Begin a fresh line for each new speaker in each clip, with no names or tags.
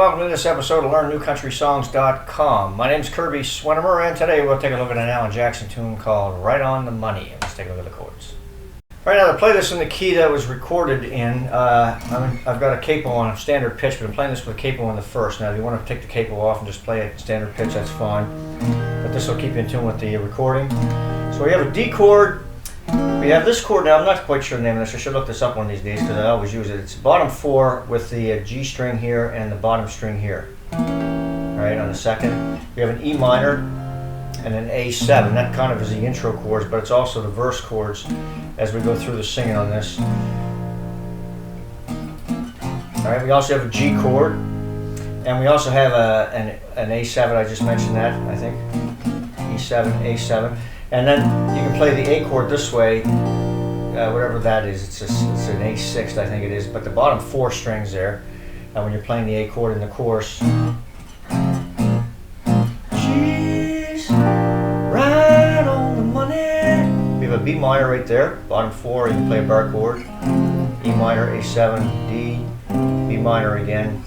welcome to this episode of LearnNewCountrySongs.com. My name is Kirby Swinimer, and today we'll take a look at an Alan Jackson tune called Right on the Money. Let's take a look at the chords. Right now, to play this in the key that was recorded in, I've got a capo on a standard pitch, but I'm playing this with a capo on the first. Now, if you want to take the capo off and just play it standard pitch, that's fine. But this will keep you in tune with the recording. So we have a D chord. We have this chord now. I'm not quite sure the name of this. I should look this up one of these days because I always use it. It's bottom 4 with the G string here and the bottom string here. All right, on the second. We have an E minor and an A7. That kind of is the intro chords, but it's also the verse chords as we go through the singing on this. All right, we also have a G chord, and we also have an A7. I just mentioned that, I think. E7, A7. And then you can play the A chord this way, whatever that is. It's an A6, I think it is. But the bottom 4 strings there, when you're playing the A chord in the chorus. She's right on the money. We have a B minor right there, bottom 4. You can play a bar chord. E minor, A7, D, B minor again.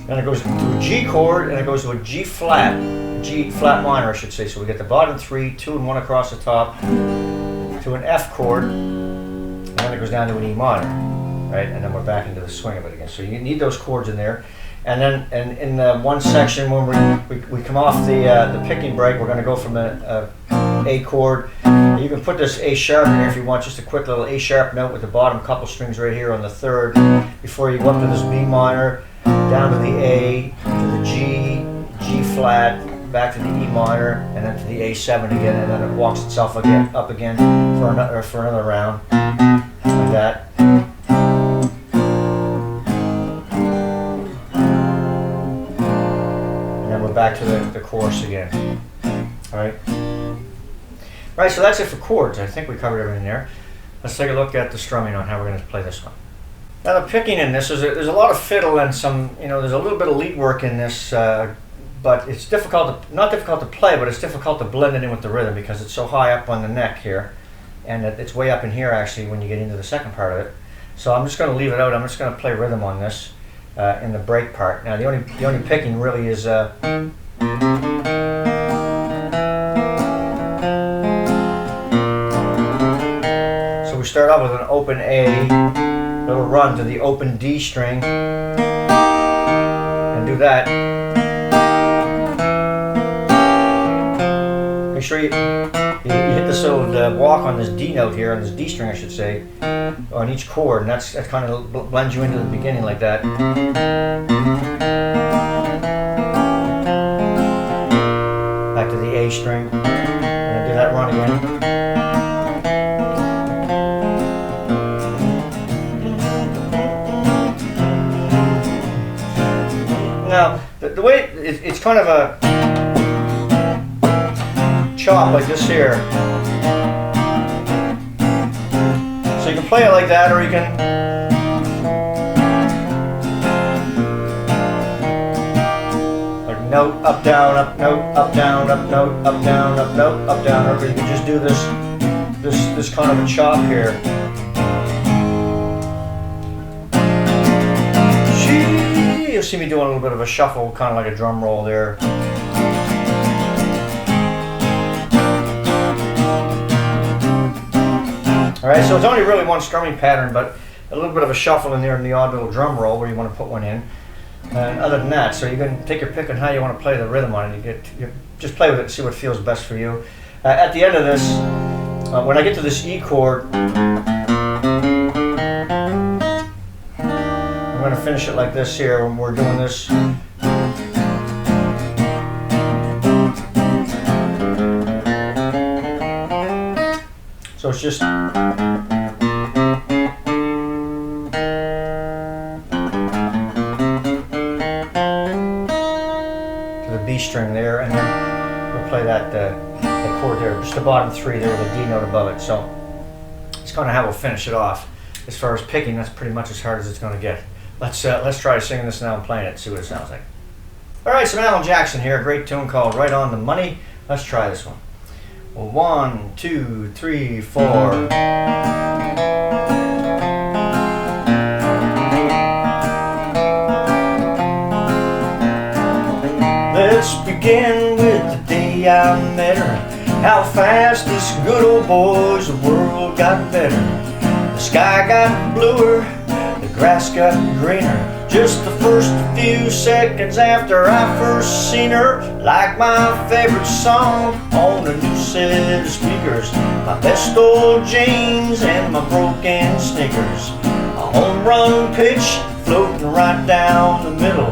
Then it goes to a G chord, and it goes to a G flat. G flat minor, I should say. So we get the bottom 3, 2 and 1 across the top, to an F chord, and then it goes down to an E minor, right? And then we're back into the swing of it again. So you need those chords in there. And then in the one section when we come off the picking break, we're going to go from a chord. You can put this A sharp in here if you want, just a quick little A sharp note with the bottom couple strings right here on the 3rd, before you go up to this B minor, down to the A, to the G, G flat, back to the E minor, and then to the A7 again, and then it walks itself again up again for another round, like that. And then we're back to the chorus again. All right. All right. So that's it for chords. I think we covered everything there. Let's take a look at the strumming on how we're going to play this one. Now the picking in this there's a lot of fiddle and some, there's a little bit of lead work in this. But it's not difficult to play, but it's difficult to blend it in with the rhythm because it's so high up on the neck here, and it's way up in here actually when you get into the second part of it. So I'm just going to leave it out. I'm just going to play rhythm on this in the break part. Now the only picking really is so we start off with an open A, little run to the open D string, and do that. Make sure you hit this little walk on this D note here, on this D string I should say, on each chord, and that kind of blends you into the beginning like that. Back to the A string, and then do that run again. Now, the way it's kind of a chop like this here. So you can play it like that, or you can like note, up, down, up, note, up, down, up, note, up, down, up, note, up, down, or you can just do this kind of a chop here. You'll see me doing a little bit of a shuffle, kind of like a drum roll there. Alright, so it's only really one strumming pattern, but a little bit of a shuffle in there and the odd little drum roll where you want to put one in. And other than that, so you can take your pick on how you want to play the rhythm on it. You just play with it and see what feels best for you. At the end of this, when I get to this E chord, I'm going to finish it like this here when we're doing this. So it's just to the B string there, and then we'll play that chord there, just the bottom 3 there with a D note above it. So it's kind of how we'll finish it off. As far as picking, that's pretty much as hard as it's going to get. Let's try singing this now and playing it, see what it sounds like. All right, some Alan Jackson here, a great tune called Right on the Money. Let's try this one. Well, 1, 2, 3, 4. begin with the day I met her. How fast this good old boy's world got better. The sky got bluer, the grass got greener. Just the first few seconds after I first seen her. Like my favorite song on a new set of speakers. My best old jeans and my broken sneakers. A home run pitch floating right down the middle.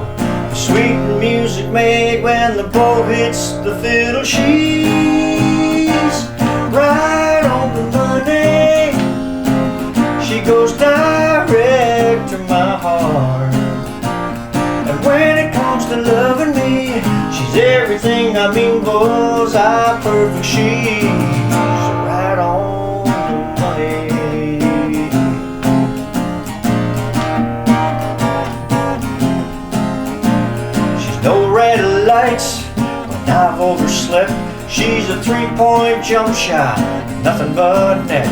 The sweet music made when the bow hits the fiddle. She's right on the money. She goes direct to my heart. And when it comes to loving me, she's everything. I mean, bullseye perfect. She's right on the money. She's no red lights when I've overslept. She's a three-point jump shot, nothing but net.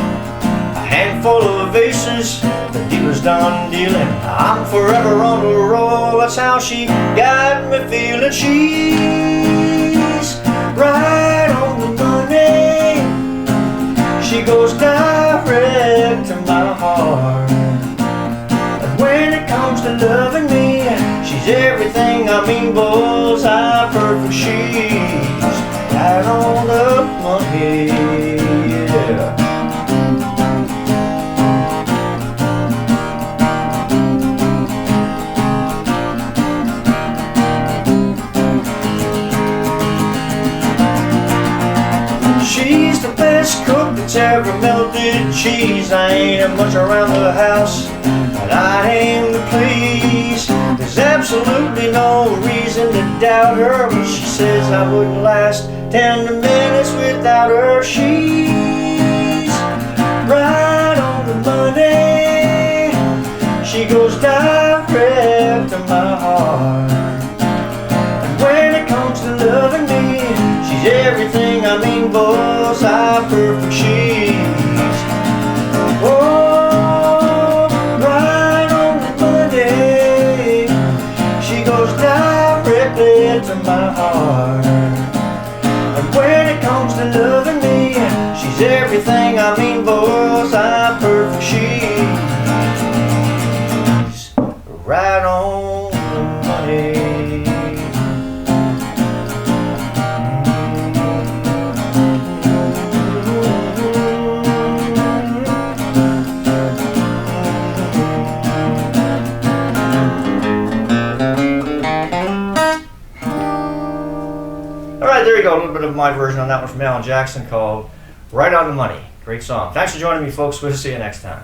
A handful of aces, the dealer's done dealing. I'm forever on the roll, that's how she got me feeling. She's right on the money. She goes direct to my heart. And when it comes to loving me, she's everything. I mean, bullseye perfect. She's right on the money, yeah. She's the best cook that's ever melted cheese. I ain't much around the house, but I aim to please. There's absolutely no reason to doubt her when she says I wouldn't last 10 minutes without her. She's right on the money. She goes direct to my heart. And when it comes to loving me, she's everything. I mean, bullseye perfect. She's right on the money. She goes directly to my heart. And when it comes to loving me, she's everything. I mean, bullseye perfect. She's right on the money. Alright, there you go. A little bit of my version on that one from Alan Jackson called Right on the Money. Great song. Thanks for joining me, folks. We'll see you next time.